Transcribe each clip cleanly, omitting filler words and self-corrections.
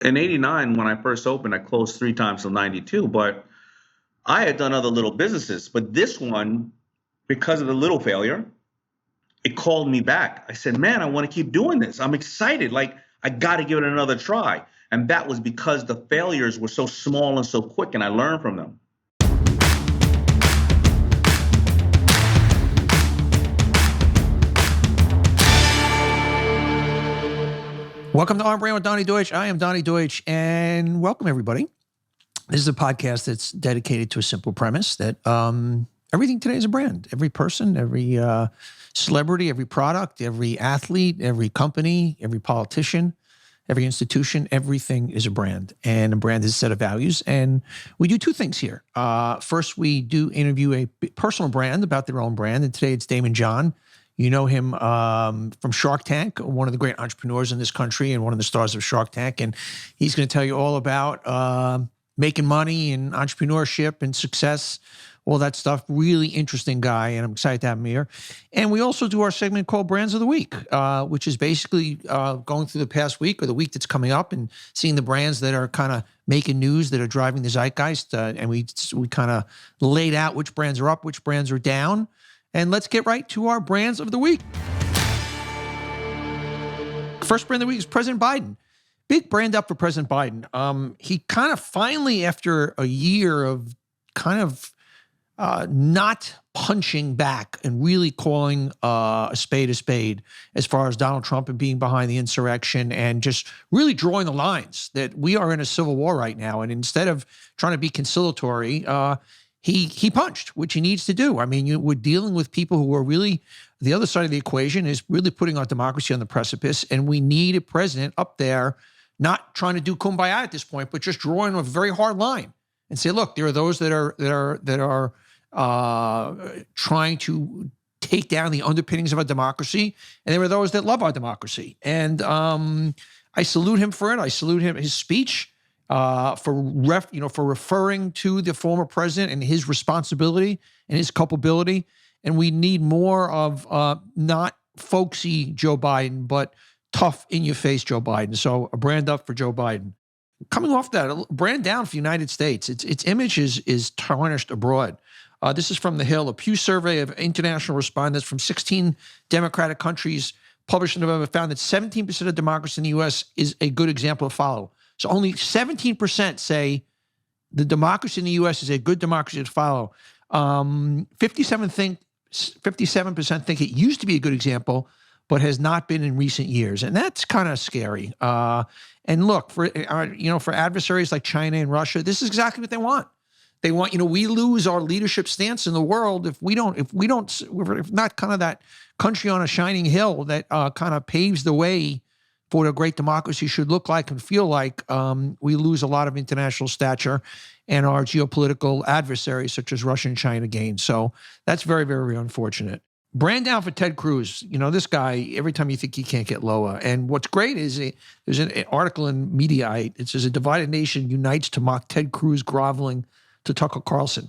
In '89, when I first opened, I closed 3 times till '92. But I had done other little businesses, but this one, because of the little failure, it called me back. I said, man, I want to keep doing this. I'm excited. Like, I got to give it another try. And that was because the failures were so small and so quick, and I learned from them. Welcome to On Brand with Donny Deutsch. I am Donny Deutsch, and welcome everybody. This is a podcast that's dedicated to a simple premise that everything today is a brand. Every person, every celebrity, every product, every athlete, every company, every politician, every institution, everything is a brand. And a brand is a set of values. And we do two things here. First, we do interview a personal brand about their own brand. And today it's Damon John. You know him from Shark Tank, one of the great entrepreneurs in this country and one of the stars of Shark Tank. And he's going to tell you all about making money and entrepreneurship and success, all that stuff. Really interesting guy, and I'm excited to have him here. And we also do our segment called Brands of the Week, which is basically going through the past week or the week that's coming up and seeing the brands that are kind of making news, that are driving the zeitgeist. And we kind of laid out which brands are up, which brands are down. And let's get right to our brands of the week. First brand of the week is President Biden. Big brand up for President Biden. He kind of finally, after a year of kind of not punching back and really calling a spade as far as Donald Trump and being behind the insurrection and just really drawing the lines that we are in a civil war right now. And instead of trying to be conciliatory, he punched, which he needs to do. I mean, we're dealing with people who are really, the other side of the equation is really putting our democracy on the precipice, and we need a president up there not trying to do kumbaya at this point, but just drawing a very hard line and say, look, there are those that are trying to take down the underpinnings of our democracy, and there are those that love our democracy. And I salute him for it. I salute him, his speech. For referring to the former president and his responsibility and his culpability. And we need more of not folksy Joe Biden, but tough, in-your-face Joe Biden. So a brand up for Joe Biden. Coming off that, a brand down for the United States. Its image is tarnished abroad. This is from The Hill, a Pew survey of international respondents from 16 democratic countries published in November found that 17% of democracy in the U.S. is a good example to follow. So only 17% say the democracy in the U.S. is a good democracy to follow. 57% think it used to be a good example, but has not been in recent years, and that's kind of scary. And look, for adversaries like China and Russia, this is exactly what they want. They want, we lose our leadership stance in the world if not kind of that country on a shining hill that kind of paves the way for what a great democracy should look like and feel like. We lose a lot of international stature, and our geopolitical adversaries such as Russia and China gain. So that's very, very unfortunate. Brand down for Ted Cruz. This guy, every time you think he can't get lower. And what's great is there's an article in Mediaite. It says a divided nation unites to mock Ted Cruz groveling to Tucker Carlson.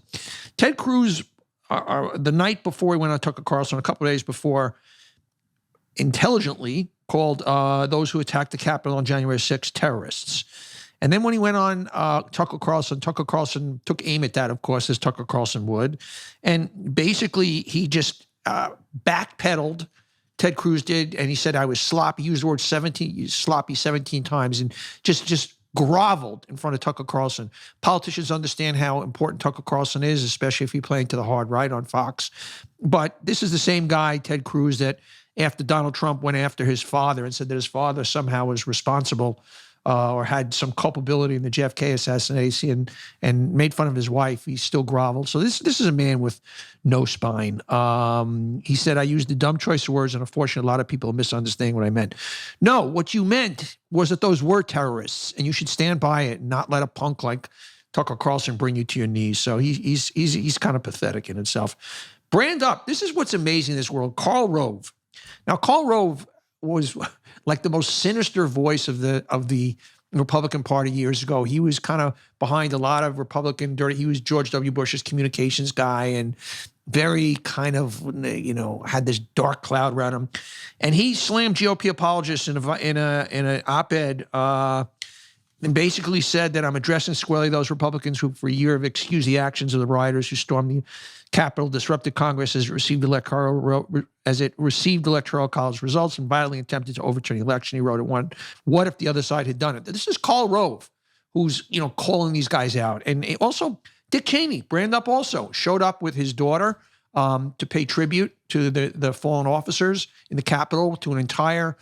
Ted Cruz, the night before he went on Tucker Carlson, a couple of days before, intelligently called those who attacked the Capitol on January 6th terrorists. And then when he went on Tucker Carlson took aim at that, of course, as Tucker Carlson would. And basically, he just backpedaled, Ted Cruz did, and he said, I was sloppy. He used the word sloppy 17 times and just groveled in front of Tucker Carlson. Politicians understand how important Tucker Carlson is, especially if he's playing to the hard right on Fox. But this is the same guy, Ted Cruz, that after Donald Trump went after his father and said that his father somehow was responsible or had some culpability in the JFK assassination and made fun of his wife, he still groveled. So this is a man with no spine. He said, I used a dumb choice of words, and unfortunately, a lot of people are misunderstanding what I meant. No, what you meant was that those were terrorists, and you should stand by it and not let a punk like Tucker Carlson bring you to your knees. So he's kind of pathetic in himself. Brand up. This is what's amazing in this world. Karl Rove. Now, Karl Rove was like the most sinister voice of the Republican Party years ago. He was kind of behind a lot of Republican dirty. He was George W. Bush's communications guy and very kind of, had this dark cloud around him. And he slammed GOP apologists in an op-ed and basically said that I'm addressing squarely those Republicans who for a year have excused the actions of the rioters who stormed the Capitol, disrupted Congress as it received electoral college results, and violently attempted to overturn the election. He wrote at one, what if the other side had done it? This is Karl Rove, who's, calling these guys out. And also Dick Cheney, brand up also, showed up with his daughter to pay tribute to the fallen officers in the Capitol, to the entire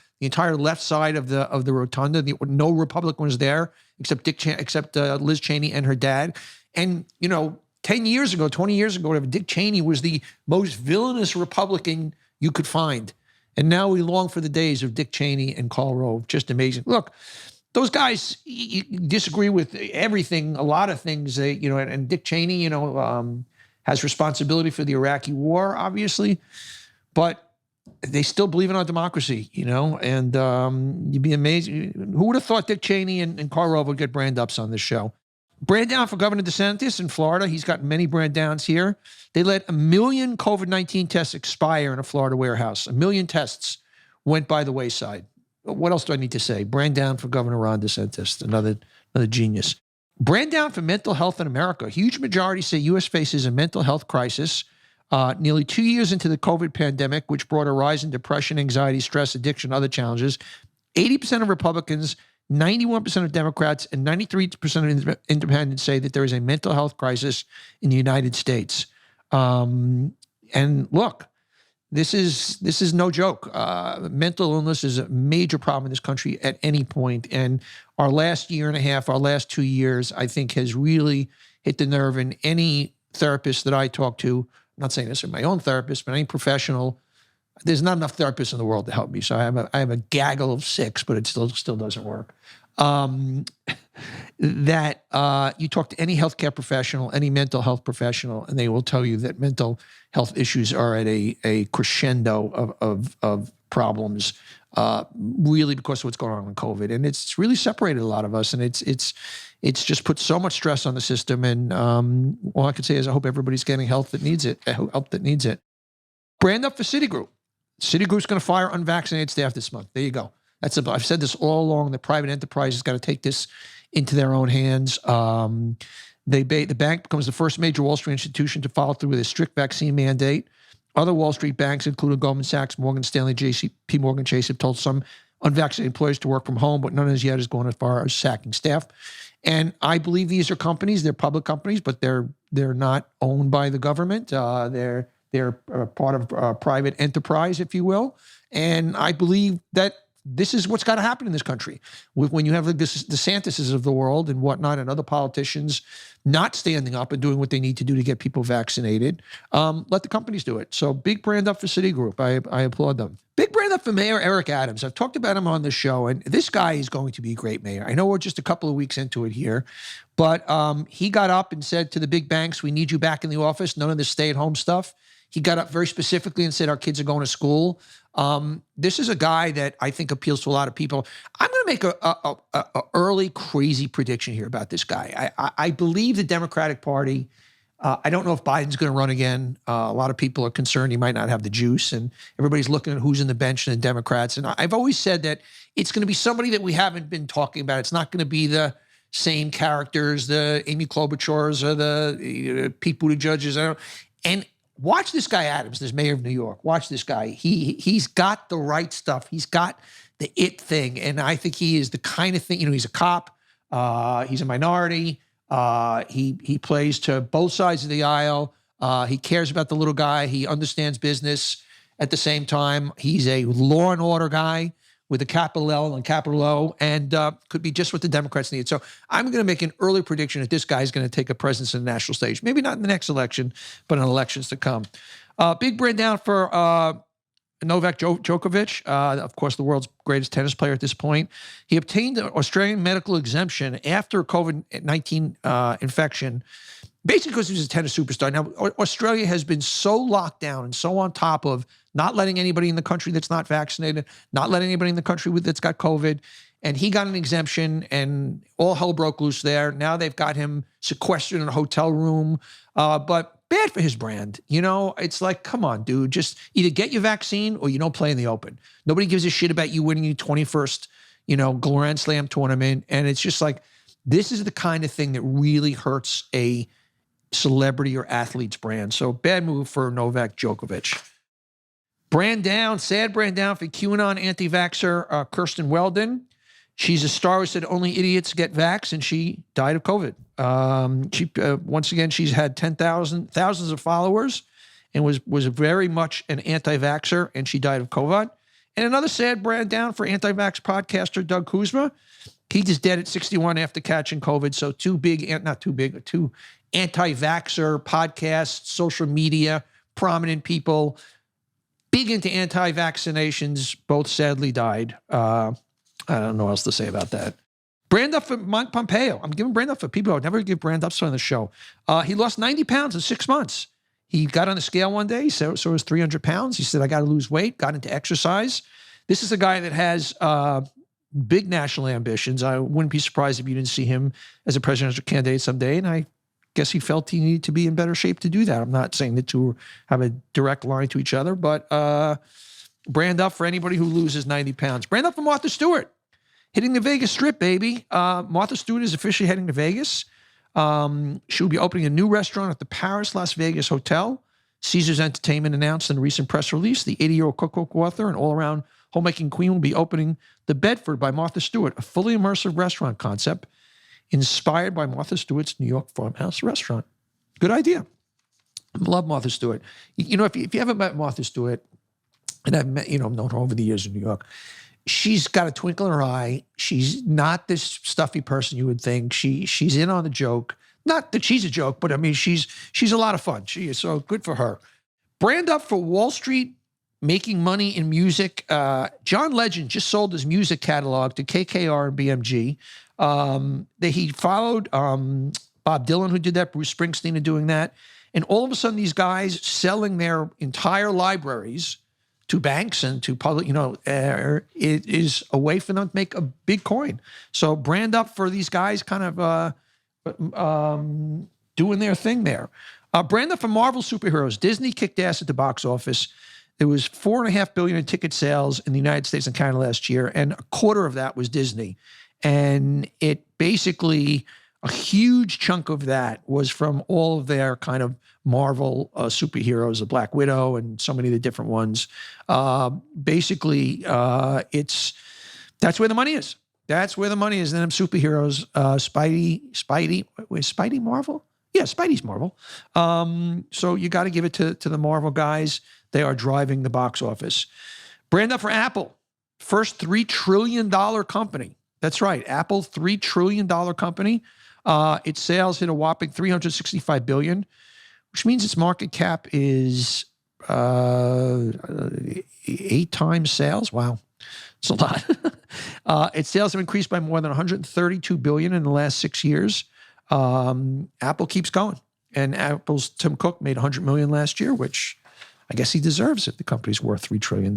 left side of the rotunda. No Republican was there except Liz Cheney and her dad. And 10 years ago, 20 years ago, whatever, Dick Cheney was the most villainous Republican you could find. And now we long for the days of Dick Cheney and Karl Rove. Just amazing. Look, those guys disagree with everything, a lot of things. And Dick Cheney, has responsibility for the Iraqi war, obviously, but they still believe in our democracy, and you'd be amazed. Who would have thought Dick Cheney and Karl Rove would get brand ups on this show? Brand down for Governor DeSantis in Florida. He's got many brand downs here. They let 1 million COVID-19 tests expire in a Florida warehouse. 1 million tests went by the wayside. What else do I need to say? Brand down for Governor Ron DeSantis, another genius. Brand down for mental health in America. A huge majority say U.S. faces a mental health crisis. Nearly 2 years into the COVID pandemic, which brought a rise in depression, anxiety, stress, addiction, other challenges, 80% of Republicans, 91% of Democrats, and 93% of independents say that there is a mental health crisis in the United States. And look, this is no joke. Mental illness is a major problem in this country at any point. And our last year and a half, our last 2 years, I think has really hit the nerve in any therapist that I talk to. I'm not saying this is my own therapist, but any professional. There's not enough therapists in the world to help me. So I have a gaggle of 6, but it still doesn't work. That you talk to any healthcare professional, any mental health professional, and they will tell you that mental health issues are at a crescendo of problems, really because of what's going on with COVID. And it's really separated a lot of us, and it's just put so much stress on the system. And all I can say is I hope everybody's getting help that needs it. Brand up for Citigroup. Citigroup's going to fire unvaccinated staff this month. There you go. I've said this all along. The private enterprise has got to take this into their own hands. The bank becomes the first major Wall Street institution to follow through with a strict vaccine mandate. Other Wall Street banks, including Goldman Sachs, Morgan Stanley, J.P. Morgan Chase, have told some unvaccinated employees to work from home, but none as yet has gone as far as sacking staff. And I believe these are companies. They're public companies, but they're not owned by the government. They're part of a private enterprise, if you will. And I believe that this is what's got to happen in this country. When you have the DeSantises of the world and whatnot and other politicians not standing up and doing what they need to do to get people vaccinated, let the companies do it. So big brand up for Citigroup. I applaud them. Big brand up for Mayor Eric Adams. I've talked about him on the show, and this guy is going to be a great mayor. I know we're just a couple of weeks into it here, but he got up and said to the big banks, we need you back in the office. None of this stay-at-home stuff. He got up very specifically and said, our kids are going to school. This is a guy that I think appeals to a lot of people. I'm going to make a early crazy prediction here about this guy. I believe the Democratic Party, I don't know if Biden's going to run again. A lot of people are concerned he might not have the juice, and everybody's looking at who's in the bench and the Democrats. And I've always said that it's going to be somebody that we haven't been talking about. It's not going to be the same characters, the Amy Klobuchars or the Pete Buttigieg. And watch this guy Adams, this mayor of New York. Watch this guy. He's got the right stuff. He's got the it thing. And I think he is the kind of thing, he's a cop. He's a minority. He plays to both sides of the aisle. He cares about the little guy. He understands business at the same time. He's a law and order guy with a capital L and capital O, and could be just what the Democrats need. So I'm going to make an early prediction that this guy is going to take a presence in the national stage. Maybe not in the next election, but in elections to come. Big brand down for Novak Djokovic, of course, the world's greatest tennis player at this point. He obtained an Australian medical exemption after COVID-19 infection, basically because he was a tennis superstar. Now, Australia has been so locked down and so on top of not letting anybody in the country that's not vaccinated, not letting anybody in the country that's got COVID. And he got an exemption and all hell broke loose there. Now they've got him sequestered in a hotel room. But bad for his brand. It's like, come on, dude, just either get your vaccine or you don't play in the open. Nobody gives a shit about you winning your 21st, Grand Slam tournament. And it's just like, this is the kind of thing that really hurts a celebrity or athlete's brand. So bad move for Novak Djokovic. Brand down, sad brand down for QAnon anti-vaxxer Kirsten Weldon. She's a star who said only idiots get vaxxed, and she died of COVID. Once again, she's had thousands of followers and was very much an anti-vaxxer, and she died of COVID. And another sad brand down for anti-vax podcaster Doug Kuzma. He just dead at 61 after catching COVID. So two anti-vaxxer podcasts, social media, prominent people, big into anti-vaccinations, both sadly died. I don't know what else to say about that. Brand up for Mike Pompeo. I'm giving brand up for people. I would never give brand ups on the show. He lost 90 pounds in 6 months. He got on the scale one day, so it was 300 pounds. He said, I got to lose weight, got into exercise. This is a guy that has big national ambitions. I wouldn't be surprised if you didn't see him as a presidential candidate someday, and I guess he felt he needed to be in better shape to do that. I'm not saying the two have a direct line to each other, but brand up for anybody who loses 90 pounds. Brand up for Martha Stewart. Hitting the Vegas Strip, baby. Martha Stewart is officially heading to Vegas. She will be opening a new restaurant at the Paris Las Vegas Hotel. Caesars Entertainment announced in a recent press release the 80-year-old cookbook author and all-around homemaking queen will be opening the Bedford by Martha Stewart, a fully immersive restaurant concept inspired by Martha Stewart's New York farmhouse restaurant. Good idea. I love Martha Stewart. If you haven't met Martha Stewart, and I've met, known her over the years in New York, she's got a twinkle in her eye. She's not this stuffy person you would think. She's in on the joke. Not that she's a joke, but I mean, she's a lot of fun. She is, so good for her. Brand up for Wall Street, making money in music. John Legend just sold his music catalog to KKR and BMG. He followed Bob Dylan, who did that, Bruce Springsteen, are doing that. And all of a sudden, these guys selling their entire libraries to banks and to public, it is a way for them to make a big coin. So brand up for these guys kind of doing their thing there. Brand up for Marvel superheroes. Disney kicked ass at the box office. There was $4.5 billion in ticket sales in the United States and Canada last year, and a quarter of that was Disney. And it basically, a huge chunk of that was from all of their kind of Marvel superheroes, the Black Widow and so many of the different ones. That's where the money is. That's where the money is in them superheroes. Spidey Marvel? Yeah, Spidey's Marvel. So you got to give it to the Marvel guys. They are driving the box office. Brand up for Apple. First $3 trillion company. That's right. Apple, $3 trillion company. Its sales hit a whopping $365 billion, which means its market cap is 8 times sales. Wow. It's a lot. Its sales have increased by more than $132 billion in the last 6 years. Apple keeps going. And Apple's Tim Cook made $100 million last year, which I guess he deserves it. The company's worth $3 trillion.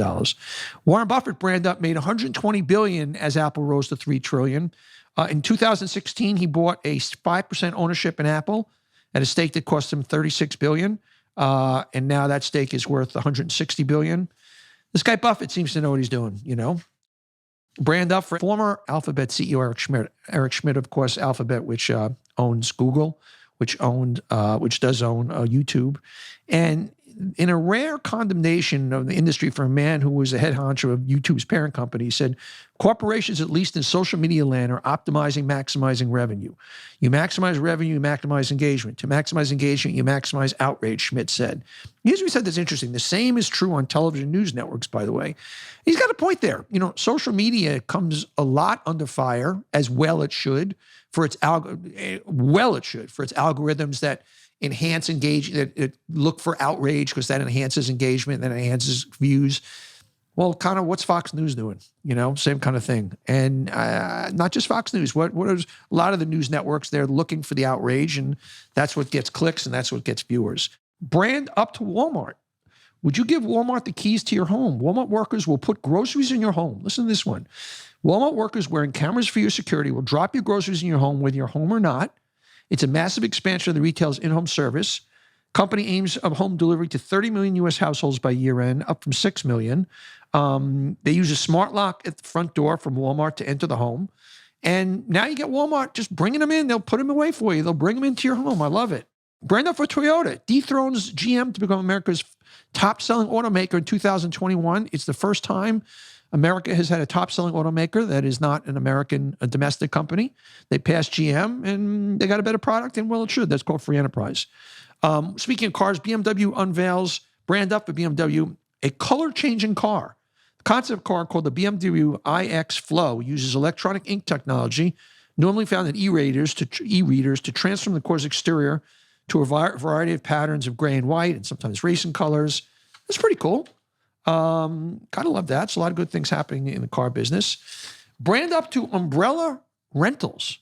Warren Buffett brand up made $120 billion as Apple rose to $3 trillion. In 2016, he bought a 5% ownership in Apple at a stake that cost him $36 billion. And now that stake is worth $160 billion. This guy Buffett seems to know what he's doing, Brand up for former Alphabet CEO Eric Schmidt. Eric Schmidt, of course, Alphabet, which owns Google, which does own YouTube. And in a rare condemnation of the industry for a man who was the head honcho of YouTube's parent company, he said, corporations, at least in social media land, are maximizing revenue. You maximize revenue, you maximize engagement. To maximize engagement, you maximize outrage, Schmidt said. Here's what he said that's interesting. The same is true on television news networks, by the way. He's got a point there. Social media comes a lot under fire, as well it should, for its algorithms that enhance engagement, that look for outrage because that enhances engagement, that enhances views. Well, kind of what's Fox News doing? Same kind of thing. And not just Fox News. What is a lot of the news networks, they're looking for the outrage, and that's what gets clicks and that's what gets viewers. Brand up to Walmart. Would you give Walmart the keys to your home? Walmart workers will put groceries in your home. Listen to this one. Walmart workers wearing cameras for your security will drop your groceries in your home, whether you're home or not. It's a massive expansion of the retailer's in-home service. Company aims of home delivery to 30 million U.S. households by year end, up from 6 million. They use a smart lock at the front door from Walmart to enter the home. And now you get Walmart just bringing them in. They'll put them away for you. They'll bring them into your home. I love it. Brand up for Toyota. Dethrones GM to become America's top-selling automaker in 2021. It's the first time America has had a top-selling automaker that is not an American, a domestic company. They passed GM, and they got a better product, and well, it should. That's called free enterprise. Speaking of cars, BMW unveils, brand up for BMW, a color-changing car. The concept car called the BMW iX Flow uses electronic ink technology, normally found in e-readers, to transform the car's exterior to a variety of patterns of gray and white and sometimes racing colors. That's pretty cool. Kind of love that. It's a lot of good things happening in the car business. Brand up to Umbrella Rentals,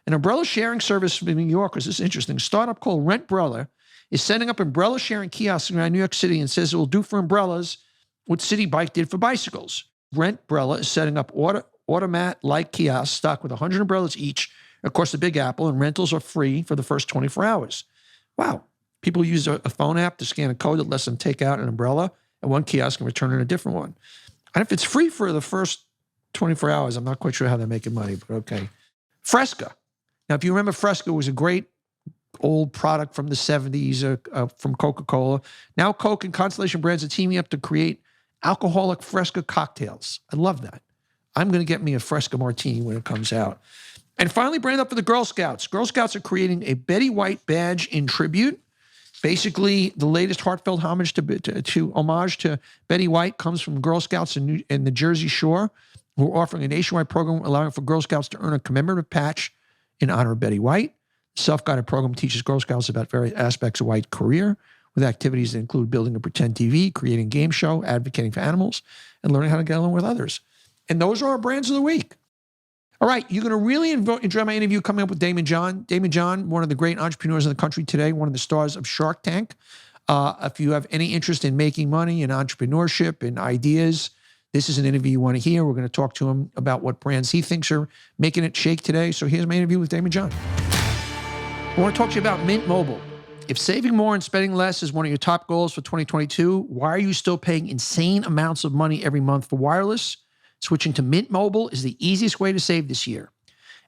an umbrella sharing service in New York. This is interesting. A startup called Rentbrella is setting up umbrella sharing kiosks around New York City and says it will do for umbrellas what City Bike did for bicycles. Rentbrella is setting up automat-like kiosks stocked with 100 umbrellas each across the Big Apple, and rentals are free for the first 24 hours. Wow. People use a phone app to scan a code that lets them take out an umbrella at one kiosk and return in a different one. And if it's free for the first 24 hours, I'm not quite sure how they're making money, but okay. Fresca. Now, if you remember, Fresca was a great old product from the 70s from Coca-Cola. Now Coke and Constellation Brands are teaming up to create alcoholic Fresca cocktails. I love that. I'm going to get me a Fresca martini when it comes out. And finally, brand up for the Girl Scouts. Girl Scouts are creating a Betty White badge in tribute. Basically, the latest heartfelt homage to Betty White comes from Girl Scouts in the Jersey Shore, who are offering a nationwide program allowing for Girl Scouts to earn a commemorative patch in honor of Betty White. The self-guided program teaches Girl Scouts about various aspects of White's career, with activities that include building a pretend TV, creating a game show, advocating for animals, and learning how to get along with others. And those are our brands of the week. All right, you're going to really enjoy my interview coming up with Daymond John. Daymond John, one of the great entrepreneurs in the country today, one of the stars of Shark Tank. If you have any interest in making money and entrepreneurship and ideas, this is an interview you want to hear. We're going to talk to him about what brands he thinks are making it shake today. So here's my interview with Daymond John. I want to talk to you about Mint Mobile. If saving more and spending less is one of your top goals for 2022, why are you still paying insane amounts of money every month for wireless? Switching to Mint Mobile is the easiest way to save this year.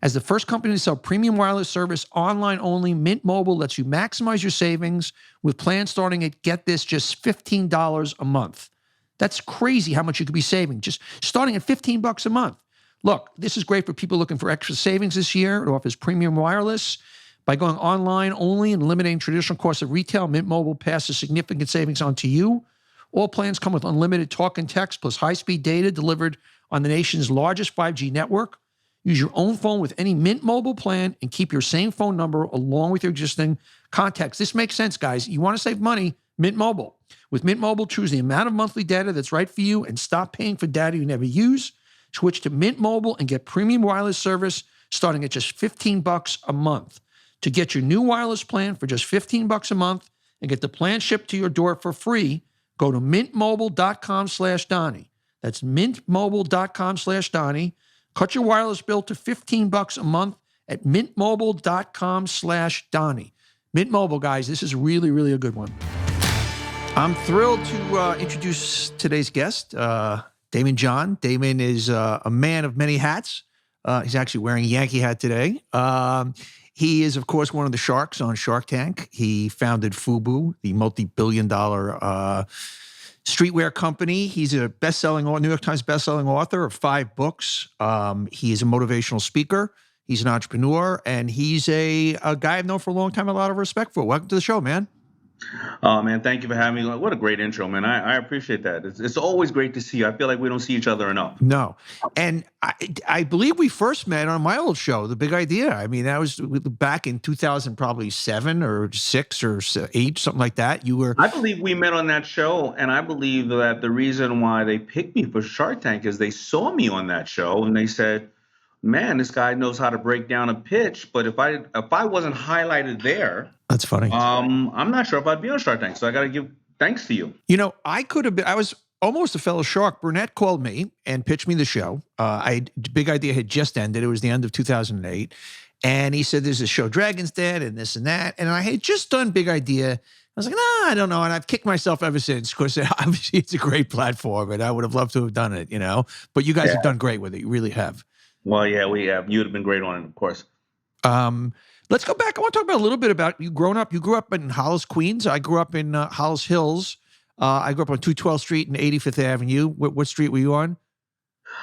As the first company to sell premium wireless service online only, Mint Mobile lets you maximize your savings with plans starting at, get this, just $15 a month. That's crazy how much you could be saving, just starting at $15 a month. Look, this is great for people looking for extra savings this year. It offers premium wireless. By going online only and eliminating traditional costs of retail, Mint Mobile passes significant savings on to you. All plans come with unlimited talk and text plus high-speed data delivered on the nation's largest 5G network. Use your own phone with any Mint Mobile plan and keep your same phone number along with your existing contacts. This makes sense, guys. You want to save money, Mint Mobile. With Mint Mobile, choose the amount of monthly data that's right for you and stop paying for data you never use. Switch to Mint Mobile and get premium wireless service starting at just $15 a month. To get your new wireless plan for just $15 a month and get the plan shipped to your door for free, go to mintmobile.com/Donny. That's mintmobile.com/Donny. Cut your wireless bill to $15 a month at mintmobile.com/Donny. Mint Mobile, guys, this is really, really a good one. I'm thrilled to introduce today's guest, Daymond John. Daymond is a man of many hats. He's actually wearing a Yankee hat today. He is, of course, one of the sharks on Shark Tank. He founded FUBU, the multi-billion-dollar streetwear company. He's a New York Times bestselling author of 5 books. He is a motivational speaker. He's an entrepreneur, and he's a guy I've known for a long time, a lot of respect for. Welcome to the show, man. Oh, man, thank you for having me. What a great intro, man. I appreciate that. It's always great to see you. I feel like we don't see each other enough. No. And I believe we first met on my old show, The Big Idea. I mean, that was back in 2000, probably 7 or 6 or 8, something like that. I believe we met on that show, and I believe that the reason why they picked me for Shark Tank is they saw me on that show, and they said, man, this guy knows how to break down a pitch, but if I wasn't highlighted there, that's funny. I'm not sure if I'd be on Shark Tank, so I got to give thanks to you. You know, I was almost a fellow shark. Burnett called me and pitched me the show. Big Idea had just ended. It was the end of 2008. And he said, there's a show Dragon's Den and this and that. And I had just done Big Idea. I was like, nah, I don't know. And I've kicked myself ever since because obviously it's a great platform and I would have loved to have done it, you know, but you guys have done great with it. You really have. Well, yeah, we have. You would have been great on it, of course. Let's go back. I want to talk about a little bit about you growing up. You grew up in Hollis, Queens. I grew up in Hollis Hills. I grew up on 212th Street and 85th Avenue. What street were you on?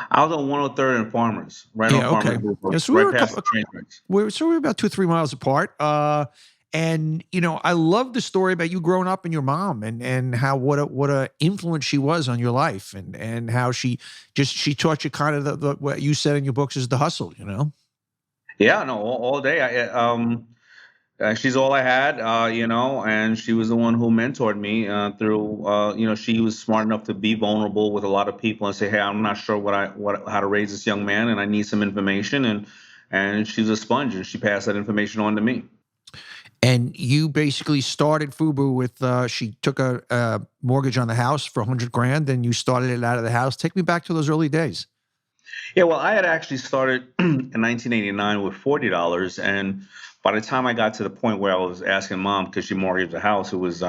I was on 103rd and Farmers, right on Farmers Boulevard, Yeah, so we right were past the train tracks. we were about 2 or 3 miles apart. And you know, I love the story about you growing up and your mom and how what a influence she was on your life and how she taught you kind of the what you said in your books is the hustle, you know? Yeah, no, all day. She's all I had, you know, and she was the one who mentored me through, you know, she was smart enough to be vulnerable with a lot of people and say, hey, I'm not sure how to raise this young man, and I need some information. And she's a sponge, and she passed that information on to me. And you basically started FUBU with, she took a mortgage on the house for $100,000, and you started it out of the house. Take me back to those early days. Yeah, well, I had actually started in 1989 with $40, and by the time I got to the point where I was asking mom, because she mortgaged the house, it was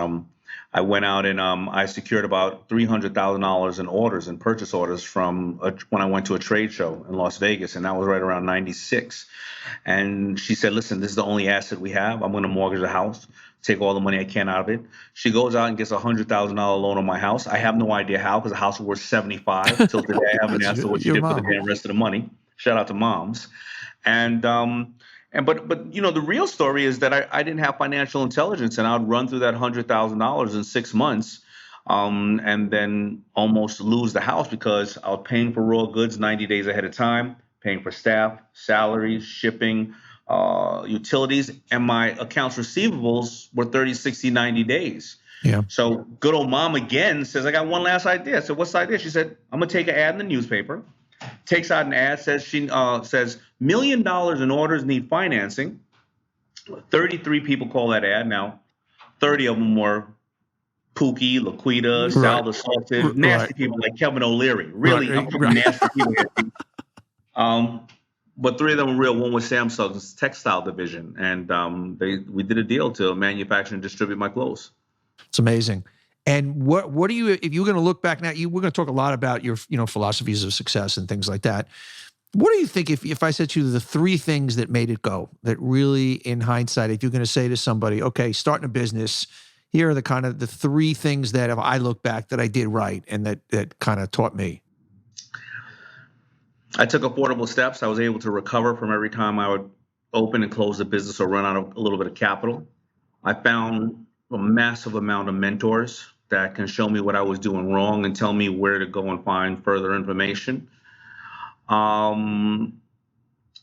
I went out and I secured about $300,000 in orders and purchase orders from when I went to a trade show in Las Vegas, and that was right around '96. And she said, "Listen, this is the only asset we have. I'm going to mortgage the house, take all the money I can out of it." She goes out and gets a $100,000 loan on my house. I have no idea how, because the house was worth 75. Till today, I haven't asked her what she did for the damn rest of the money. Shout out to moms. But you know, the real story is that I didn't have financial intelligence, and I'd run through that $100,000 in 6 months, and then almost lose the house because I was paying for raw goods 90 days ahead of time, paying for staff, salaries, shipping, utilities, and my accounts receivables were 30, 60, 90 days. Yeah. So good old mom again says, I got one last idea. I said, what's the idea? She said, I'm going to take an ad in the newspaper. Takes out an ad, says $1 million in orders need financing. 33 people call that ad. Now, 30 of them were Pookie, Laquita, Sal the Salted, nasty people like Kevin O'Leary. Really, I'm talking nasty people. But 3 of them were real. One was Samsung's textile division, and we did a deal to manufacture and distribute my clothes. It's amazing. And what do you, if you're going to look back now, we're going to talk a lot about your, you know, philosophies of success and things like that. What do you think if I said to you the 3 things that made it go, that really in hindsight, if you're going to say to somebody, okay, starting a business, here are the 3 things that if I look back that I did right and that kind of taught me? I took affordable steps. I was able to recover from every time I would open and close the business or run out of a little bit of capital. I found a massive amount of mentors that can show me what I was doing wrong and tell me where to go and find further information. So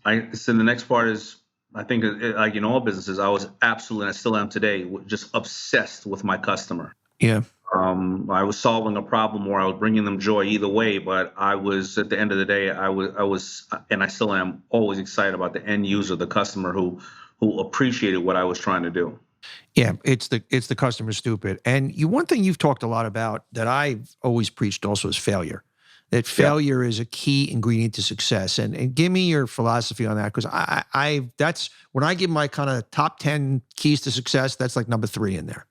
the next part is, I think, like in all businesses, I was absolutely, and I still am today, just obsessed with my customer. Yeah. I was solving a problem or I was bringing them joy either way, but I was, at the end of the day, I was, and I still am always excited about the end user, the customer who appreciated what I was trying to do. Yeah, it's the customer stupid. And one thing you've talked a lot about that I've always preached also is failure. That failure is a key ingredient to success. And give me your philosophy on that, because that's when I give my kind of top 10 keys to success, that's like number 3 in there.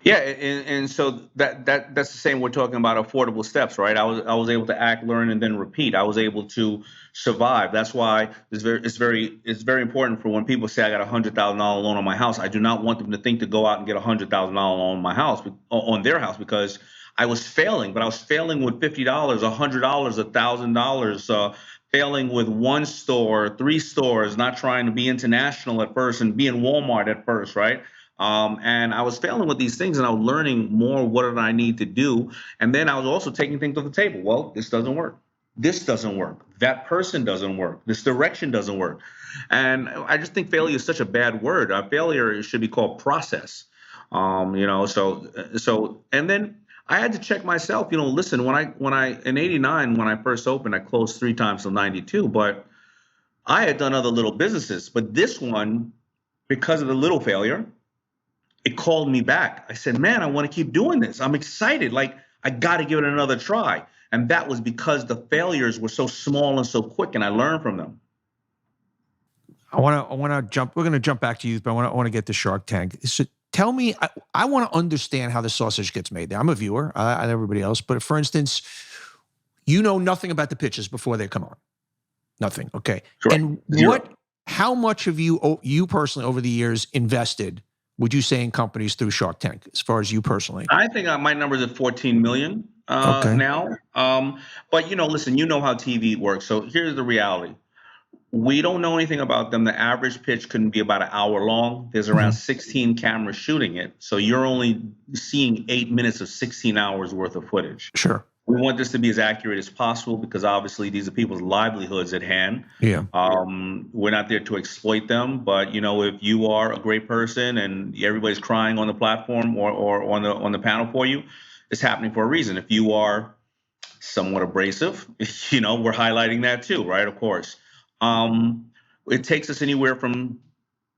Yeah, and so that's the same. We're talking about affordable steps, right? I was able to act, learn, and then repeat. I was able to survive. That's why it's very important for when people say I got $100,000 loan on my house. I do not want them to think to go out and get $100,000 loan on my house, on their house, because I was failing. But I was failing with $50, $100, $1,000. Failing with 1 store, 3 stores, not trying to be international at first and be in Walmart at first, right? And I was failing with these things, and I was learning more. What did I need to do? And then I was also taking things to the table. Well, this doesn't work. This doesn't work. That person doesn't work. This direction doesn't work. And I just think failure is such a bad word. Failure should be called process. You know, so, and then I had to check myself. You know, listen, when I in '89, when I first opened, I closed 3 times till '92, but I had done other little businesses. But this one, because of the little failure, it called me back. I said, man, I want to keep doing this. I'm excited. Like, I got to give it another try. And that was because the failures were so small and so quick, and I learned from them. I want to jump. We're going to jump back to youth, but I want to get to Shark Tank. So tell me, I want to understand how the sausage gets made. I'm a viewer, and everybody else. But for instance, you know nothing about the pitches before they come on. Nothing. Okay. Correct. And Zero. how much have you personally over the years invested, would you say, in companies through Shark Tank, as far as you personally? I think my number's at 14 million Okay. now. But listen, you know how TV works. So here's the reality. We don't know anything about them. The average pitch can be about an hour long. There's around 16 cameras shooting it. So you're only seeing 8 minutes of 16 hours worth of footage. Sure. We want this to be as accurate as possible because obviously these are people's livelihoods at hand. Yeah. We're not there to exploit them, but if you are a great person and everybody's crying on the platform or on the panel for you, it's happening for a reason. If you are somewhat abrasive, we're highlighting that too, right? Of course. It takes us anywhere from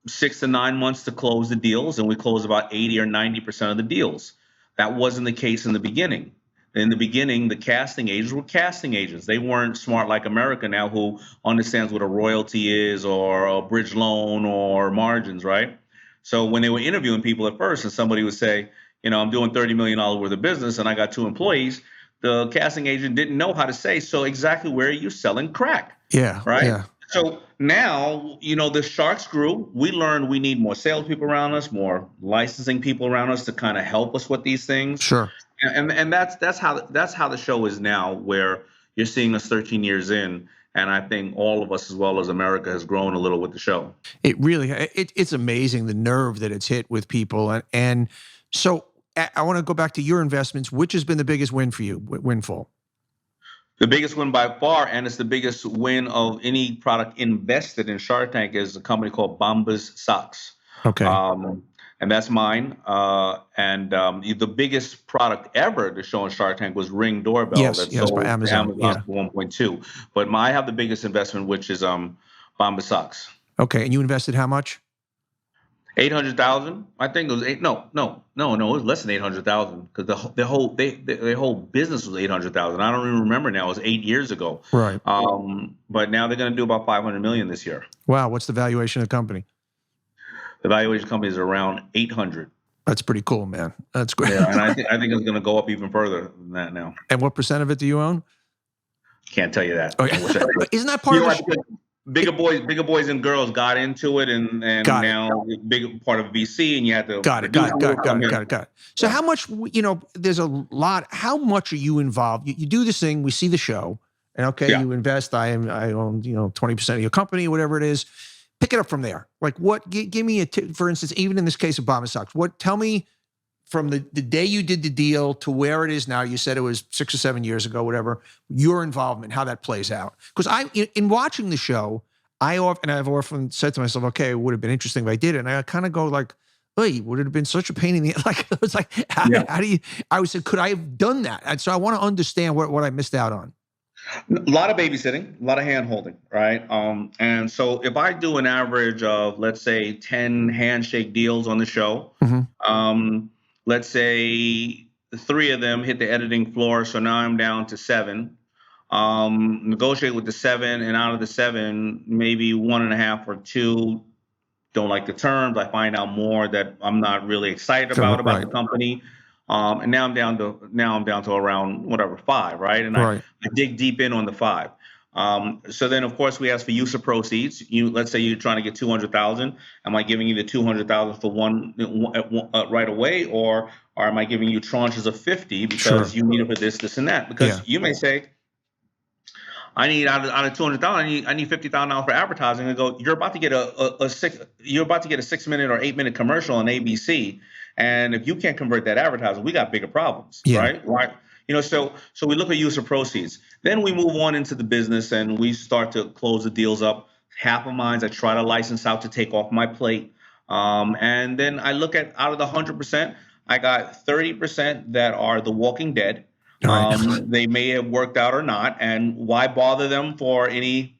6 to 9 months to close the deals, and we close about 80 or 90% of the deals. That wasn't the case in the beginning. In the beginning, the casting agents were casting agents. They weren't smart like America now, who understands what a royalty is or a bridge loan or margins, right? So when they were interviewing people at first and somebody would say, I'm doing $30 million worth of business and I got 2 employees, the casting agent didn't know how to say, so exactly where are you selling crack? Yeah. Right. Yeah. So now, the sharks grew. We learned we need more salespeople around us, more licensing people around us to kind of help us with these things. Sure. And that's how the show is now, where you're seeing us 13 years in. And I think all of us, as well as America, has grown a little with the show. It really, it's amazing the nerve that it's hit with people. And so I want to go back to your investments. Which has been the biggest win for you, windfall? The biggest win by far, and it's the biggest win of any product invested in Shark Tank, is a company called Bombas Socks. Okay. And that's mine. The biggest product ever to show on Shark Tank was Ring Doorbell. Yes, sold by Amazon. Yeah. for 1.2. But I have the biggest investment, which is Bombas Socks. Okay, and you invested how much? 800,000. I think it was it was less than 800,000 because their whole business was 800,000. I don't even remember now. It was 8 years ago. Right. But now they're going to do about 500 million this year. Wow. What's the valuation of the company? The valuation of the company is around 800. That's pretty cool, man. That's great. Yeah, and I think it's going to go up even further than that now. And what % of it do you own? Can't tell you that. Okay. Isn't that part of the bigger boys and girls got into it, and now big part of VC, and you have to got it. So how much, there's a lot. How much are you involved? You do this thing, we see the show, and you invest. I own 20% of your company, whatever it is. Pick it up from there. Like what? Give me a tip. For instance, even in this case of Bombas Socks, tell me from the day you did the deal to where it is now. You said it was 6 or 7 years ago, whatever. Your involvement, how that plays out. Because in watching the show, I've often said to myself, okay, it would have been interesting if I did it. And I kind of go like, hey, would it have been such a pain in the like? It was like, how do you? I was said, could I have done that? And so I want to understand what I missed out on. A lot of babysitting, a lot of hand holding, right? And so if I do an average of, let's say, 10 handshake deals on the show, let's say 3 of them hit the editing floor, so now I'm down to 7. Negotiate with the 7, and out of the 7, maybe 1.5 or 2 don't like the terms. I find out more that I'm not really excited about the company. And now I'm down to around 5, right? And I dig deep in on the 5. So then, of course, we ask for use of proceeds. Let's say you're trying to get 200,000. Am I giving you the 200,000 for one right away, or am I giving you tranches of 50 because you need it for this, and that? Because you may say, I need out of 200,000, I need $50,000 for advertising. And go, you're about to get a 6-minute or 8-minute commercial on ABC. And if you can't convert that advertising, we got bigger problems, right? So we look at use of proceeds. Then we move on into the business and we start to close the deals up. Half of mine I try to license out to take off my plate. And then I look at out of the 100%, I got 30% that are the walking dead. They may have worked out or not. And why bother them for any,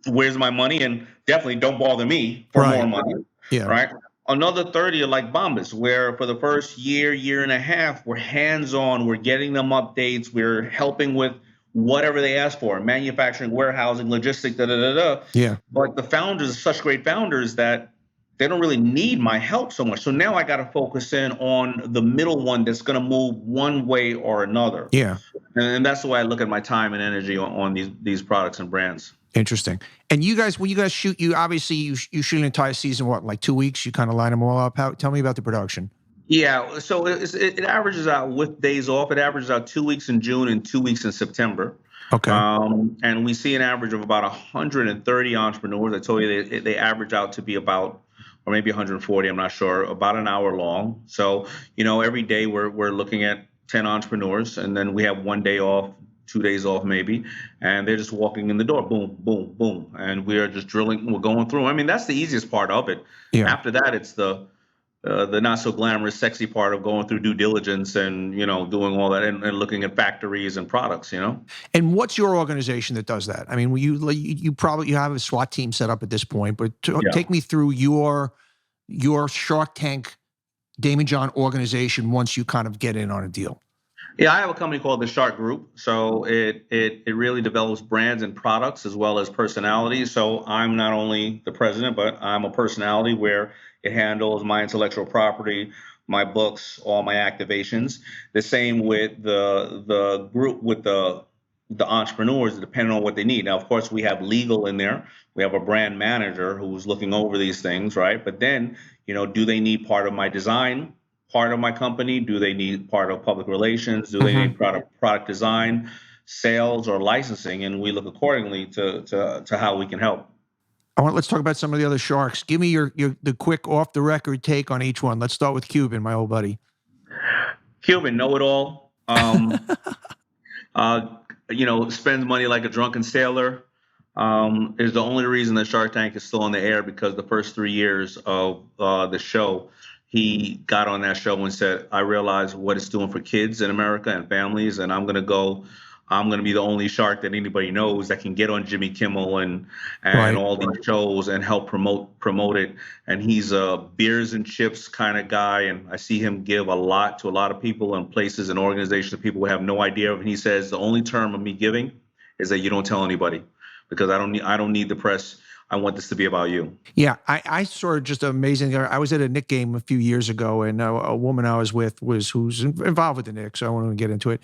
where's my money? And definitely don't bother me for more money, right? Another 30 are like Bombas, where for the first year and a half, we're hands-on, we're getting them updates, we're helping with whatever they ask for, manufacturing, warehousing, logistics, da da da da. Yeah. But the founders are such great founders that they don't really need my help so much. So now I got to focus in on the middle one that's going to move one way or another. Yeah. And that's the way I look at my time and energy on these products and brands. Interesting. And you guys, when you guys shoot, you obviously you shoot an entire season, what, like 2 weeks? You kind of line them all up. Tell me about the production. Yeah, so it averages out with days off. It averages out 2 weeks in June and 2 weeks in September. Okay. And we see an average of about 130 entrepreneurs. I told you they average out to be about, or maybe 140, I'm not sure, about an hour long. So, every day we're looking at 10 entrepreneurs, and then we have 1 day off, 2 days off maybe, and they're just walking in the door, boom, boom, boom. And we are just drilling, we're going through. I mean, that's the easiest part of it. Yeah. After that, it's the not so glamorous, sexy part of going through due diligence and, doing all that and looking at factories and products, And what's your organization that does that? I mean, you probably have a SWAT team set up at this point, but take me through your Shark Tank Damon John organization once you kind of get in on a deal. Yeah, I have a company called the Shark Group. So it really develops brands and products as well as personalities. So I'm not only the president, but I'm a personality where it handles my intellectual property, my books, all my activations. The same with the group with the entrepreneurs, depending on what they need. Now, of course, we have legal in there. We have a brand manager who's looking over these things, right? But then, do they need part of my design, part of my company? Do they need part of public relations? Do they need product design, sales, or licensing? And we look accordingly to how we can help. Let's talk about some of the other sharks. Give me the quick off the record take on each one. Let's start with Cuban, my old buddy. Cuban, know it all. Spends money like a drunken sailor. Is the only reason that Shark Tank is still on the air, because the first 3 years of the show, he got on that show and said, I realize what it's doing for kids in America and families, and I'm going to be the only shark that anybody knows that can get on Jimmy Kimmel and all these shows and help promote it. And he's a beers and chips kind of guy. And I see him give a lot to a lot of people and places and organizations that people would have no idea of. And he says, the only term of me giving is that you don't tell anybody, because I don't need the press. I want this to be about you. Yeah, I saw just amazing. I was at a Knick game a few years ago, and a woman I was with who's involved with the Knicks, so I won't even get into it.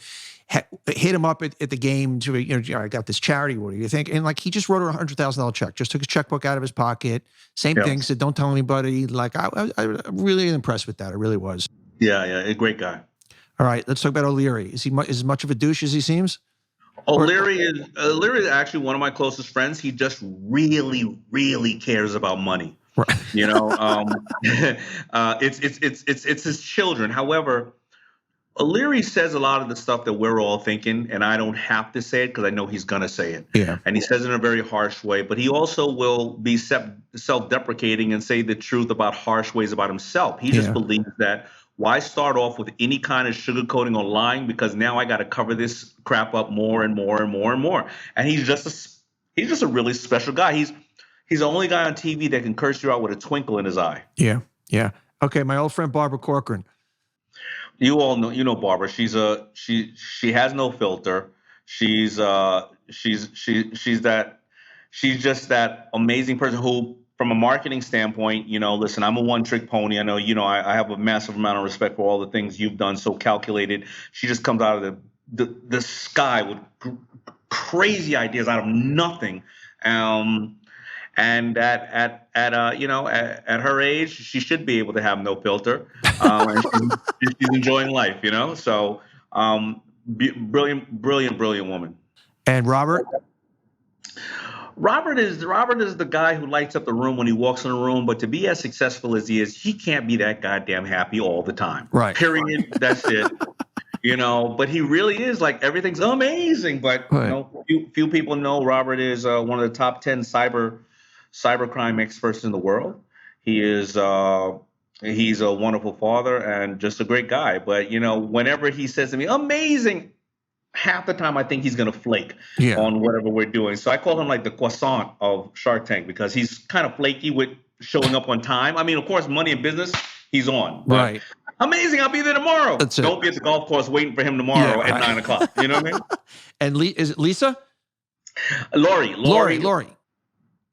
Hit him up at the game to, I got this charity. What do you think? And he just wrote her $100,000 check. Just took a checkbook out of his pocket. Same thing. Said, don't tell anybody. I'm really impressed with that. I really was. Yeah, a great guy. All right, let's talk about O'Leary. Is he as much of a douche as he seems? O'Leary is actually one of my closest friends. He just really, really cares about money. Right. It's his children. However, O'Leary says a lot of the stuff that we're all thinking, and I don't have to say it because I know he's gonna say it. Yeah. And he says it in a very harsh way, but he also will be self-deprecating and say the truth about harsh ways about himself. He just believes that. Why start off with any kind of sugarcoating or lying? Because now I got to cover this crap up more and more and more and more. And he's just a really special guy. He's the only guy on TV that can curse you out with a twinkle in his eye. Yeah, yeah. Okay, my old friend Barbara Corcoran. You all know, Barbara. She has no filter. She's just that amazing person who, from a marketing standpoint, listen, I'm a one-trick pony. I know, I have a massive amount of respect for all the things you've done, so calculated. She just comes out of the sky with crazy ideas out of nothing. And at her age, she should be able to have no filter. And she's enjoying life, So brilliant woman. And Robert? Robert is the guy who lights up the room when he walks in the room, but to be as successful as he is, he can't be that goddamn happy all the time. Right. Period. That's it. But he really is everything's amazing. But few people know Robert is one of the top 10 cybercrime experts in the world. He is he's a wonderful father and just a great guy. But whenever he says to me, amazing, half the time I think he's going to flake on whatever we're doing. So I call him the croissant of Shark Tank, because he's kind of flaky with showing up on time. I mean, of course, money and business, he's on. But right. Amazing. I'll be there tomorrow. That's it. Don't be at the golf course waiting for him tomorrow at 9 o'clock. You know what I mean? And is it Lisa? Lori. Lori.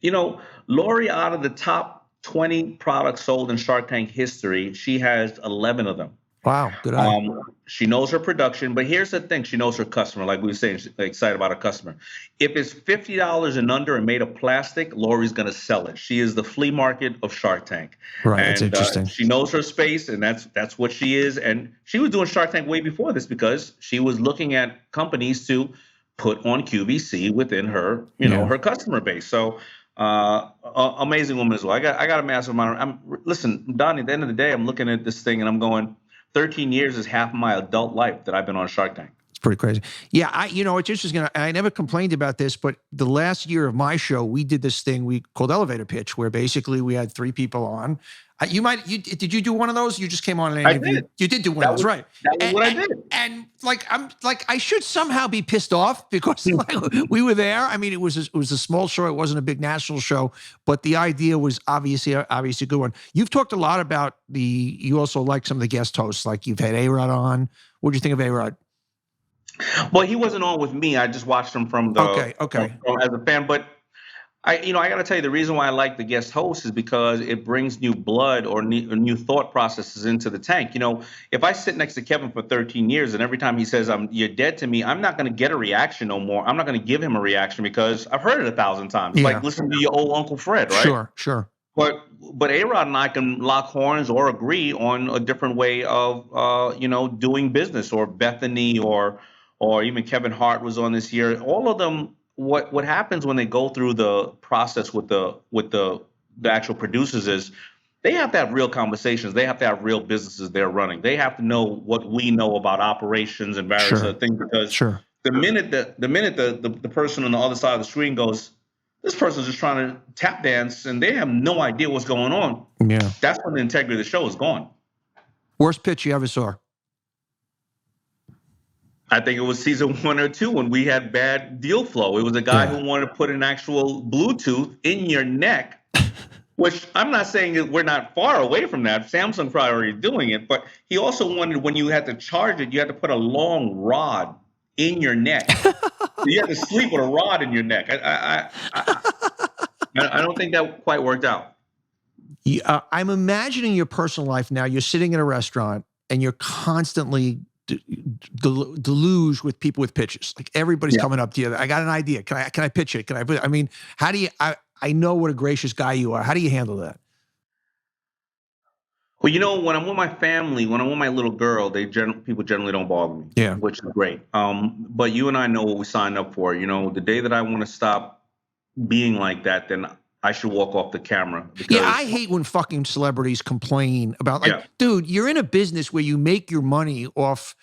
You know, Lori, out of the top 20 products sold in Shark Tank history, she has 11 of them. Wow, good eye. She knows her production, but here's the thing. She knows her customer. Like we were saying, she's excited about her customer. If it's $50 and under and made of plastic, Lori's going to sell it. She is the flea market of Shark Tank. Right, and, that's interesting. She knows her space, and that's what she is. And she was doing Shark Tank way before this because she was looking at companies to put on QVC within her, her customer base. So amazing woman as well. I got a massive amount. Listen, Donnie, at the end of the day, I'm looking at this thing and I'm going, 13 years is half of my adult life that I've been on Shark Tank. It's pretty crazy. Yeah, it's interesting. I never complained about this, but the last year of my show, we did this thing we called elevator pitch, where basically we had 3 people on. Did you do one of those? You just came on and interviewed. I did. You did do one of those, right? That was what I did. And I should somehow be pissed off because we were there. I mean, it was a small show. It wasn't a big national show, but the idea was obviously a good one. You've talked a lot about you also like some of the guest hosts, like you've had A-Rod on. What did you think of A-Rod? Well, he wasn't on with me. I just watched him from okay. As a fan, but I got to tell you, the reason why I like the guest host is because it brings new blood or new thought processes into the tank. If I sit next to Kevin for 13 years and every time he says you're dead to me, I'm not going to get a reaction no more. I'm not going to give him a reaction because I've heard it 1,000 times. Yeah. Like listen to your old Uncle Fred, right? Sure. But A-Rod and I can lock horns or agree on a different way of doing business, or Bethany or even Kevin Hart was on this year. All of them. What happens when they go through the process with the actual producers is they have to have real conversations. They have to have real businesses they're running. They have to know what we know about operations and various other things, because the minute the person on the other side of the screen goes, this person's just trying to tap dance and they have no idea what's going on. Yeah, that's when the integrity of the show is gone. Worst pitch you ever saw? I think it was season 1 or 2 when we had bad deal flow. It was a guy who wanted to put an actual Bluetooth in your neck, which I'm not saying that we're not far away from that. Samsung probably already doing it, but he also wanted, when you had to charge it, you had to put a long rod in your neck. So you had to sleep with a rod in your neck. I don't think that quite worked out. I'm imagining your personal life now. You're sitting in a restaurant and you're constantly deluge with people with pitches. Like everybody's coming up to you. I got an idea. Can I pitch it? I mean, how do you, I know what a gracious guy you are. How do you handle that? Well, when I'm with my family, when I'm with my little girl, people generally don't bother me. Yeah. Which is great. But you and I know what we signed up for. The day that I want to stop being like that, then I should walk off the camera. Yeah, I hate when fucking celebrities complain about, dude, you're in a business where you make your money off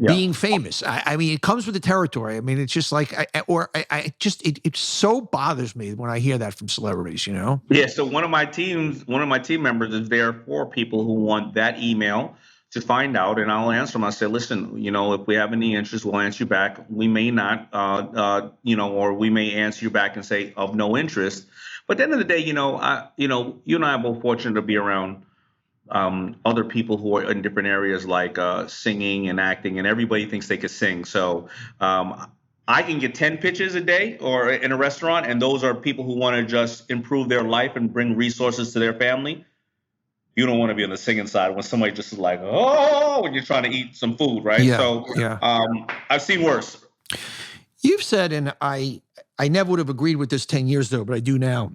being famous. I mean, it comes with the territory. I mean, it's just like, it so bothers me when I hear that from celebrities, Yeah, so one of my team members is there for people who want that email to find out, and I'll answer them. I say, listen, if we have any interest, we'll answer you back. We may not, or we may answer you back and say of no interest. But at the end of the day, you and I are both fortunate to be around other people who are in different areas like singing and acting, and everybody thinks they could sing. So I can get 10 pitches a day or in a restaurant, and those are people who want to just improve their life and bring resources to their family. You don't want to be on the singing side when somebody just is like, oh, when you're trying to eat some food, right? Yeah, so I've seen worse. You've said, and I never would have agreed with this 10 years ago, but I do now.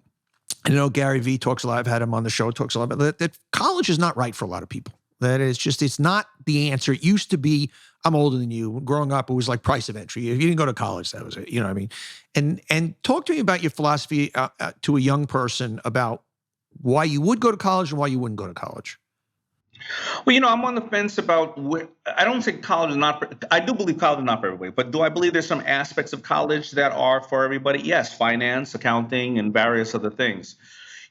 I know Gary Vee talks a lot. I've had him on the show, talks a lot about that college is not right for a lot of people. That it's not the answer. It used to be, I'm older than you. Growing up, it was like price of entry. If you didn't go to college, that was it. You know what I mean? And talk to me about your philosophy to a young person about why you would go to college and why you wouldn't go to college. Well, I'm on the fence about I don't think college is not for, I do believe college is not for everybody, but do I believe there's some aspects of college that are for everybody? Yes, finance, accounting, and various other things.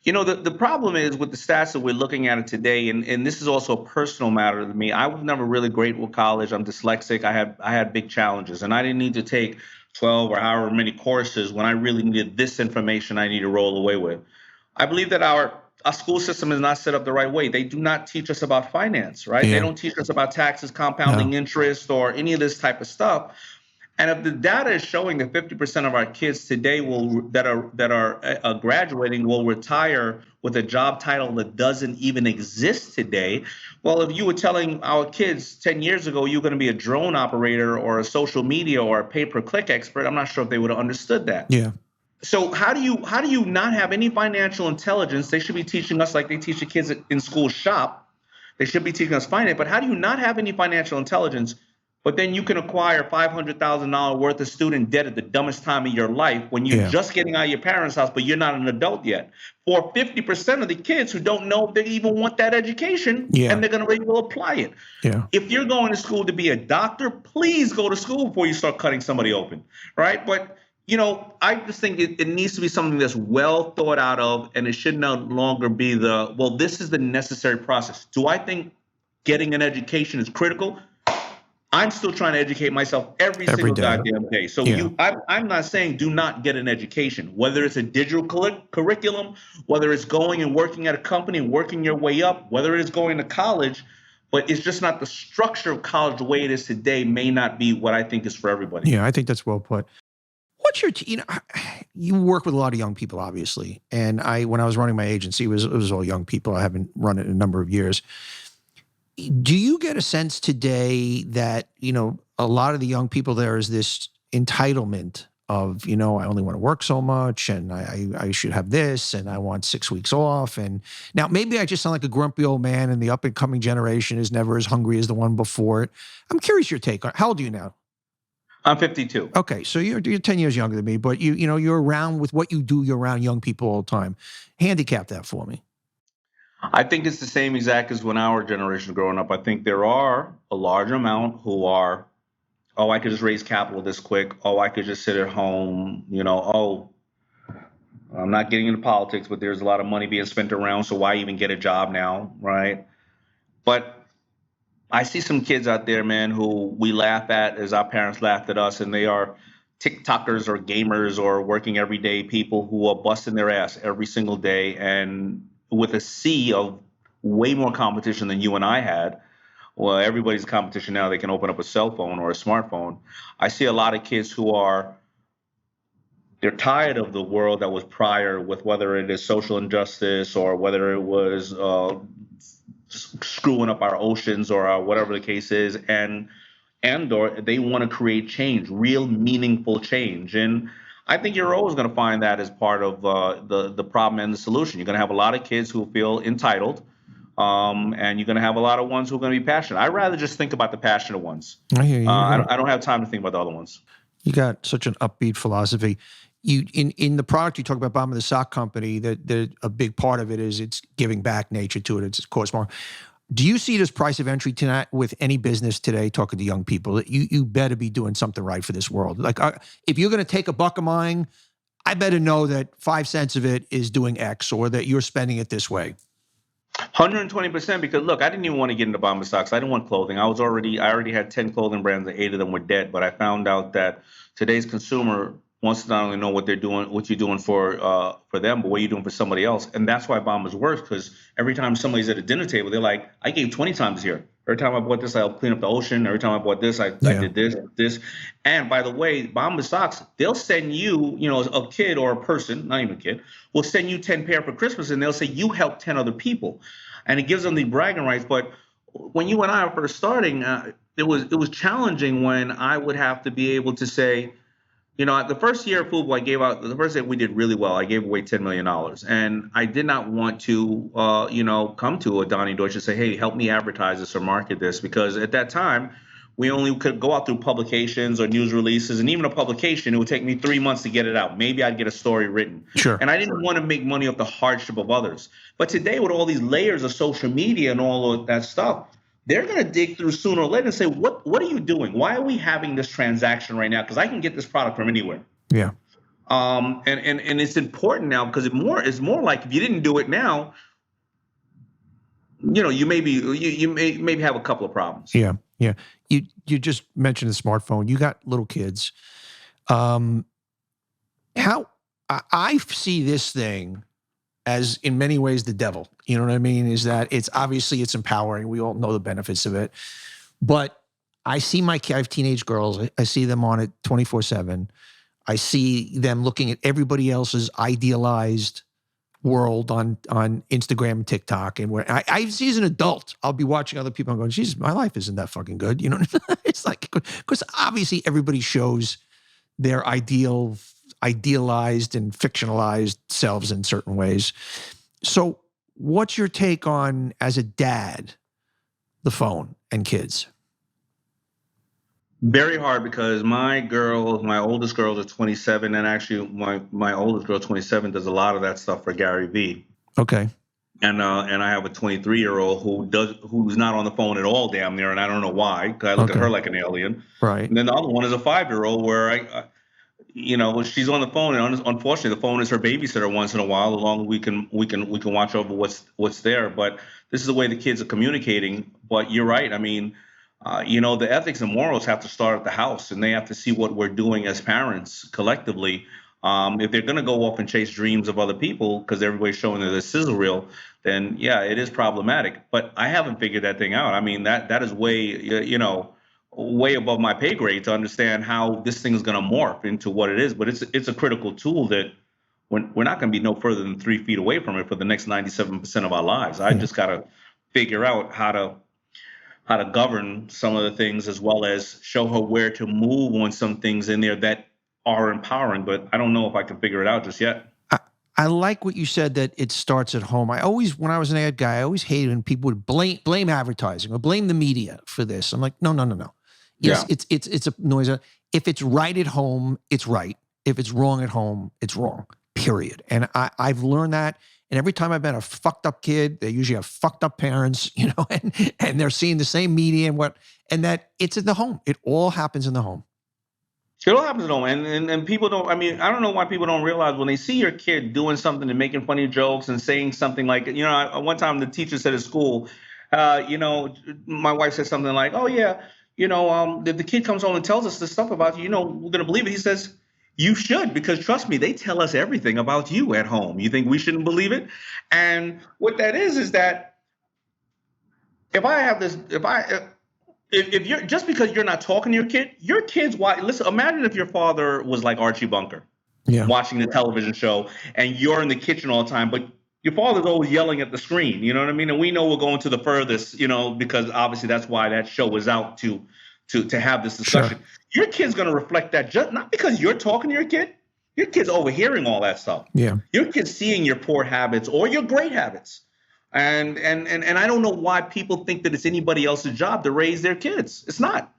The problem is with the stats that we're looking at it today, and this is also a personal matter to me. I was never really great with college. I'm dyslexic. I had big challenges, and I didn't need to take 12 or however many courses when I really needed this information I need to roll away with. I believe that our our school system is not set up the right way. They do not teach us about finance, right? Yeah. They don't teach us about taxes, compounding interest, or any of this type of stuff. And if the data is showing that 50% of our kids today that are graduating will retire with a job title that doesn't even exist today, well, if you were telling our kids 10 years ago you're going to be a drone operator or a social media or a pay-per-click expert, I'm not sure if they would have understood that. Yeah. So how do you not have any financial intelligence? They should be teaching us like they teach the kids in school shop. They should be teaching us finance, but how do you not have any financial intelligence? But then you can acquire $500,000 worth of student debt at the dumbest time of your life when you're just getting out of your parents' house, but you're not an adult yet. For 50% of the kids who don't know if they even want that education, and they're going to be able to apply it. Yeah. If you're going to school to be a doctor, please go to school before you start cutting somebody open, right? But I just think it needs to be something that's well thought out of, and it should no longer be this is the necessary process. Do I think getting an education is critical? I'm still trying to educate myself every single goddamn day. So I'm not saying do not get an education, whether it's a digital curriculum, whether it's going and working at a company and working your way up, whether it's going to college, but it's just not the structure of college the way it is today may not be what I think is for everybody. Yeah, I think that's well put. What's your, you work with a lot of young people, obviously. And when I was running my agency, it was all young people. I haven't run it in a number of years. Do you get a sense today that, a lot of the young people, there is this entitlement of, I only want to work so much and I should have this and I want 6 weeks off. And now maybe I just sound like a grumpy old man and the up and coming generation is never as hungry as the one before it. I'm curious your take on how old are you now? I'm 52. Okay. So you're 10 years younger than me, but you're around with what you do. You're around young people all the time. Handicap that for me. I think it's the same exact as when our generation growing up. I think there are a large amount who are, I could just raise capital this quick. I could just sit at home. I'm not getting into politics, but there's a lot of money being spent around. So why even get a job now, right? But I see some kids out there, man, who we laugh at as our parents laughed at us, and they are TikTokers or gamers or working everyday people who are busting their ass every single day, and with a sea of way more competition than you and I had. Well, everybody's competition now. They can open up a cell phone or a smartphone. I see a lot of kids who they're tired of the world that was prior, with whether it is social injustice or whether it was screwing up our oceans or whatever the case is, and or they want to create change, real meaningful change. And I think you're always going to find that as part of the problem and the solution. You're going to have a lot of kids who feel entitled, and you're going to have a lot of ones who are going to be passionate. I'd rather just think about the passionate ones. I hear you. I don't have time to think about the other ones. You got such an upbeat philosophy. You in the product you talk about, Bomb of the Sock Company, that a big part of it is it's giving back nature to it. It's of course more. Do you see it as price of entry tonight with any business today, talking to young people? You better be doing something right for this world. Like, if you're going to take $1 of mine, I better know that 5 cents of it is doing X, or that you're spending it this way. 120%, because look, I didn't even want to get into Bomber Stocks. I didn't want clothing. I already had 10 clothing brands, and 8 of them were dead. But I found out that today's consumer wants to not only know what you're doing for them, but what you're doing for somebody else. And that's why Bombers works, because every time somebody's at a dinner table, they're like, I gave 20 times here. Every time I bought this, I helped clean up the ocean. Every time I bought this, I did this. And by the way, Bomber Socks, they'll send you, a kid or a person, not even a kid, will send you 10 pair for Christmas, and they'll say you helped 10 other people. And it gives them the bragging rights. But when you and I were first starting, it was challenging when I would have to be able to say, the first year of FUBU, the first year we did really well. I gave away $10 million. And I did not want to, come to a Donny Deutsch and say, hey, help me advertise this or market this. Because at that time, we only could go out through publications or news releases. And even a publication, it would take me 3 months to get it out. Maybe I'd get a story written. Sure. And I didn't want to make money off the hardship of others. But today, with all these layers of social media and all of that stuff, they're going to dig through sooner or later and say, what are you doing? Why are we having this transaction right now? Because I can get this product from anywhere. Yeah. And it's important now, because it's more like if you didn't do it now, you maybe have a couple of problems. Yeah. Yeah. You just mentioned the smartphone. You got little kids. How I see this thing as in many ways the devil. You know what I mean? Is that it's obviously it's empowering. We all know the benefits of it. But I see I have teenage girls. I see them on it 24/7. I see them looking at everybody else's idealized world on Instagram and TikTok. And where I see as an adult, I'll be watching other people and going, Jesus, my life isn't that fucking good. You know, it's like, because obviously everybody shows their idealized and fictionalized selves in certain ways. So what's your take on, as a dad, the phone and kids? Very hard, because my oldest girls are 27, and actually my oldest girl, 27, does a lot of that stuff for Gary Vee. Okay. And I have a 23-year-old who's not on the phone at all, damn near, and I don't know why, because I look at her like an alien. Right. And then the other one is a 5-year-old where she's on the phone, and unfortunately the phone is her babysitter once in a while. Along we can watch over what's there. But this is the way the kids are communicating. But you're right. I mean, the ethics and morals have to start at the house, and they have to see what we're doing as parents collectively. If they're going to go off and chase dreams of other people because everybody's showing that this sizzle reel, then yeah, it is problematic. But I haven't figured that thing out. I mean, that is way above my pay grade to understand how this thing is going to morph into what it is. But it's a critical tool that we're not going to be no further than 3 feet away from it for the next 97% of our lives. I just got to figure out how to govern some of the things, as well as show her where to move on some things in there that are empowering. But I don't know if I can figure it out just yet. I like what you said, that it starts at home. When I was an ad guy, I always hated when people would blame advertising or blame the media for this. I'm like, no. Yes, yeah. It's a noise. If it's right at home, it's right. If it's wrong at home, it's wrong, period. And I've learned that. And every time I've been a fucked up kid, they usually have fucked up parents, and they're seeing the same media and that it's in the home. It all happens in the home. It all happens at home, and people don't. I mean, I don't know why people don't realize when they see your kid doing something and making funny jokes and saying something like, one time the teacher said at school, my wife said something like, "Oh yeah, if the kid comes home and tells us this stuff about you, we're gonna believe it." He says, "You should, because trust me, they tell us everything about you at home. You think we shouldn't believe it?" And what that is that if you're, just because you're not talking to your kids watch. Listen, imagine if your father was like Archie Bunker, watching the television show, and you're in the kitchen all the time, but your father's always yelling at the screen. You know what I mean? And we know we're going to the furthest, because obviously that's why that show was out to have this discussion. Sure. Your kid's going to reflect that, just not because you're talking to your kid. Your kid's overhearing all that stuff. Yeah. Your kid's seeing your poor habits or your great habits. And I don't know why people think that it's anybody else's job to raise their kids. It's not.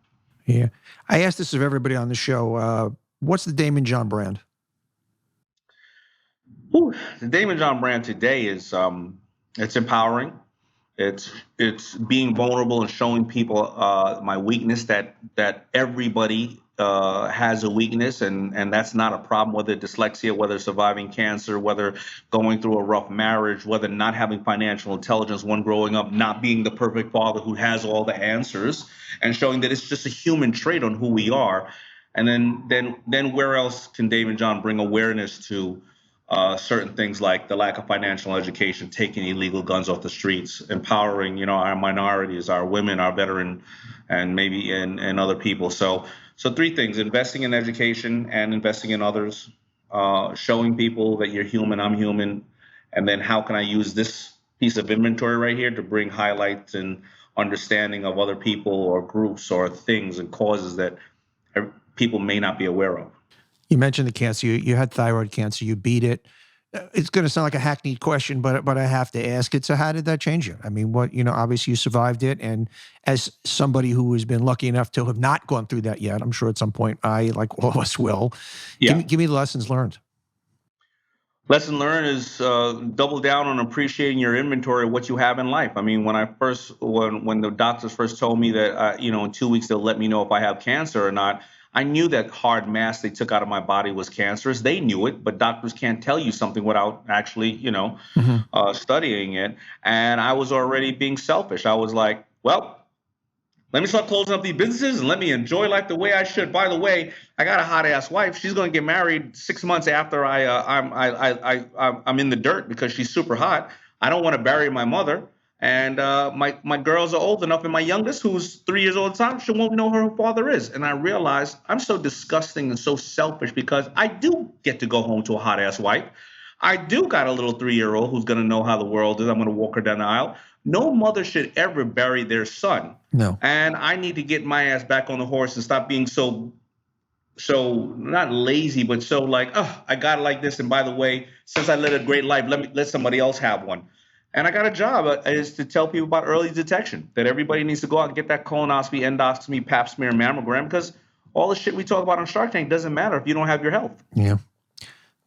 Yeah. I asked this of everybody on the show. What's the Damon John brand? The Damon John brand today is it's empowering. It's being vulnerable and showing people my weakness, that everybody has a weakness, and that's not a problem, whether dyslexia, whether surviving cancer, whether going through a rough marriage, whether not having financial intelligence, one growing up not being the perfect father who has all the answers, and showing that it's just a human trait on who we are. And then where else can Daymond John bring awareness to certain things like the lack of financial education, taking illegal guns off the streets, empowering, our minorities, our women, our veteran, and maybe and other people. So 3 things: investing in education and investing in others, showing people that you're human, I'm human, and then how can I use this piece of inventory right here to bring highlights and understanding of other people or groups or things and causes that people may not be aware of. You mentioned the cancer. You had thyroid cancer. You beat it. It's going to sound like a hackneyed question, but I have to ask it. So how did that change you? I mean, obviously you survived it. And as somebody who has been lucky enough to have not gone through that yet, I'm sure at some point like all of us will. Yeah. Give me the lessons learned. Lesson learned is double down on appreciating your inventory of what you have in life. I mean, when the doctors first told me that, in 2 weeks, they'll let me know if I have cancer or not, I knew that hard mass they took out of my body was cancerous. They knew it, but doctors can't tell you something without actually, studying it. And I was already being selfish. I was like, well, Let me start closing up these businesses and let me enjoy life the way I should. By the way, I got a hot ass wife. She's going to get married 6 months after I'm in the dirt because she's super hot. I don't want to bury my mother. And my girls are old enough, and my youngest, who's 3 years old at the time, she won't know who her father is. And I realized I'm so disgusting and so selfish because I do get to go home to a hot ass wife. I do got a little 3-year-old who's going to know how the world is. I'm going to walk her down the aisle. No mother should ever bury their son. No. And I need to get my ass back on the horse and stop being so not lazy, but so like, oh, I got it like this. And by the way, since I led a great life, let somebody else have one. And I got a job is to tell people about early detection, that everybody needs to go out and get that colonoscopy, endoscopy, pap smear, mammogram, because all the shit we talk about on Shark Tank doesn't matter if you don't have your health. Yeah.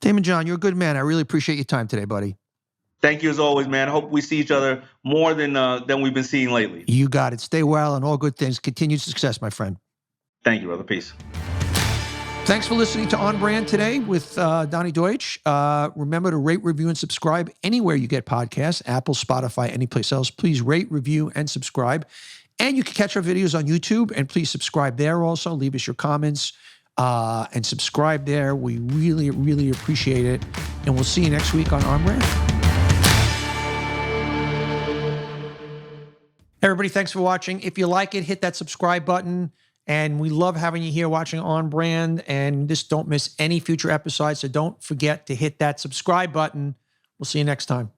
Damon John, you're a good man. I really appreciate your time today, buddy. Thank you as always, man. I hope we see each other more than we've been seeing lately. You got it. Stay well and all good things. Continued success, my friend. Thank you, brother. Peace. Thanks for listening to On Brand today with Donny Deutsch. Remember to rate, review, and subscribe anywhere you get podcasts, Apple, Spotify, anyplace else. Please rate, review, and subscribe. And you can catch our videos on YouTube, and please subscribe there also. Leave us your comments and subscribe there. We really, really appreciate it. And we'll see you next week on On Brand. Everybody, thanks for watching. If you like it, hit that subscribe button. And we love having you here watching On Brand. And just don't miss any future episodes. So don't forget to hit that subscribe button. We'll see you next time.